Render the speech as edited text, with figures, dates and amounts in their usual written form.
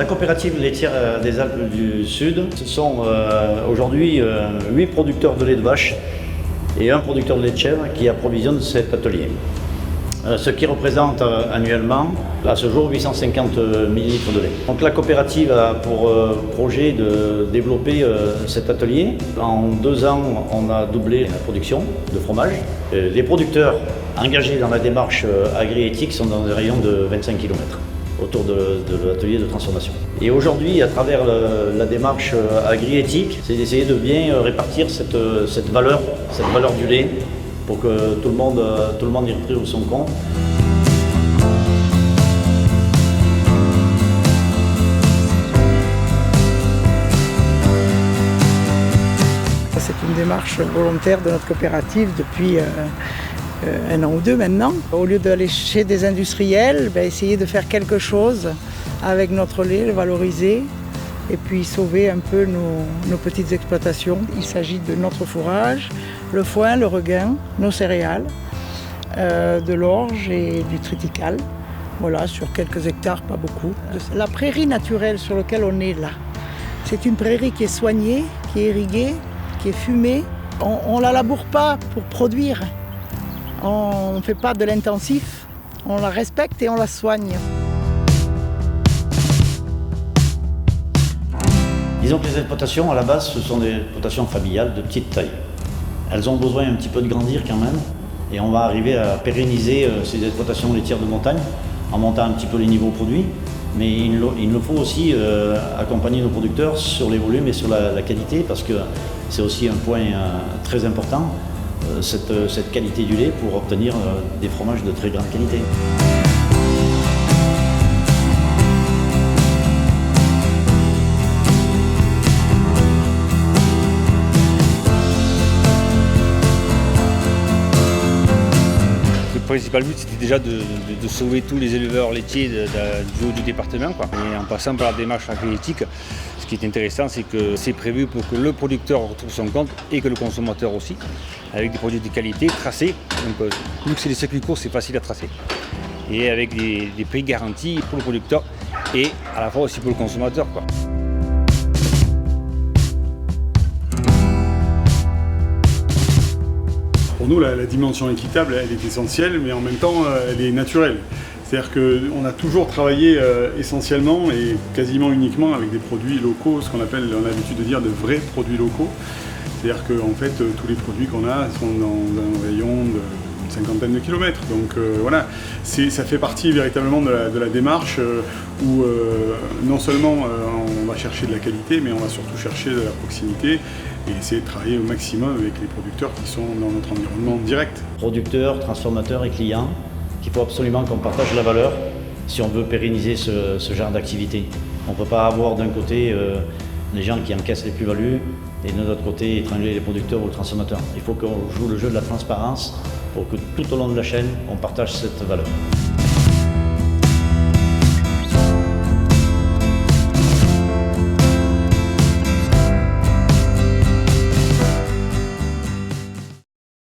coopérative laitière des Alpes du Sud, ce sont aujourd'hui 8 producteurs de lait de vache et un producteur de lait de chèvre qui approvisionne cet atelier. Ce qui représente annuellement, à ce jour, 850 millilitres de lait. Donc la coopérative a pour projet de développer cet atelier. En 2 ans, on a doublé la production de fromage. Les producteurs engagés dans la démarche agri-éthique sont dans des rayons de 25 km autour de l'atelier de transformation. Et aujourd'hui, à travers la démarche agri-éthique, c'est d'essayer de bien répartir cette valeur du lait pour que tout le monde y retrouve son compte. C'est une démarche volontaire de notre coopérative depuis 1 an ou 2 maintenant. Au lieu d'aller chez des industriels, essayer de faire quelque chose avec notre lait, le valoriser et puis sauver un peu nos petites exploitations. Il s'agit de notre fourrage, le foin, le regain, nos céréales, de l'orge et du triticale. Voilà, sur quelques hectares, pas beaucoup. La prairie naturelle sur laquelle on est là, c'est une prairie qui est soignée, qui est irriguée, qui est fumée. On ne la laboure pas pour produire. On ne fait pas de l'intensif. On la respecte et on la soigne. Disons que les exploitations, à la base, ce sont des exploitations familiales de petite taille. Elles ont besoin un petit peu de grandir quand même, et on va arriver à pérenniser ces exploitations laitières de montagne en montant un petit peu les niveaux produits. Mais il nous faut aussi accompagner nos producteurs sur les volumes et sur la qualité, parce que c'est aussi un point très important, cette qualité du lait pour obtenir des fromages de très grande qualité. Le principal but, c'était déjà de sauver tous les éleveurs laitiers du haut du département, quoi. Et en passant par la démarche agri-éthique, ce qui est intéressant, c'est que c'est prévu pour que le producteur retrouve son compte et que le consommateur aussi, avec des produits de qualité tracés. Donc, vu que c'est des circuits courts, c'est facile à tracer. Et avec des prix garantis pour le producteur et à la fois aussi pour le consommateur, quoi. Pour nous, la dimension équitable, elle est essentielle, mais en même temps, elle est naturelle. C'est-à-dire qu'on a toujours travaillé essentiellement et quasiment uniquement avec des produits locaux, ce qu'on appelle, on a l'habitude de dire, de vrais produits locaux. C'est-à-dire qu'en fait, tous les produits qu'on a sont dans un rayon d'une 50aine de kilomètres. Donc voilà, ça fait partie véritablement de la démarche où non seulement on va chercher de la qualité, mais on va surtout chercher de la proximité et essayer de travailler au maximum avec les producteurs qui sont dans notre environnement direct. Producteurs, transformateurs et clients, qu'il faut absolument qu'on partage la valeur si on veut pérenniser ce genre d'activité. On ne peut pas avoir d'un côté les gens qui encaissent les plus-values et de l'autre côté étrangler les producteurs ou les transformateurs. Il faut qu'on joue le jeu de la transparence pour que tout au long de la chaîne, on partage cette valeur.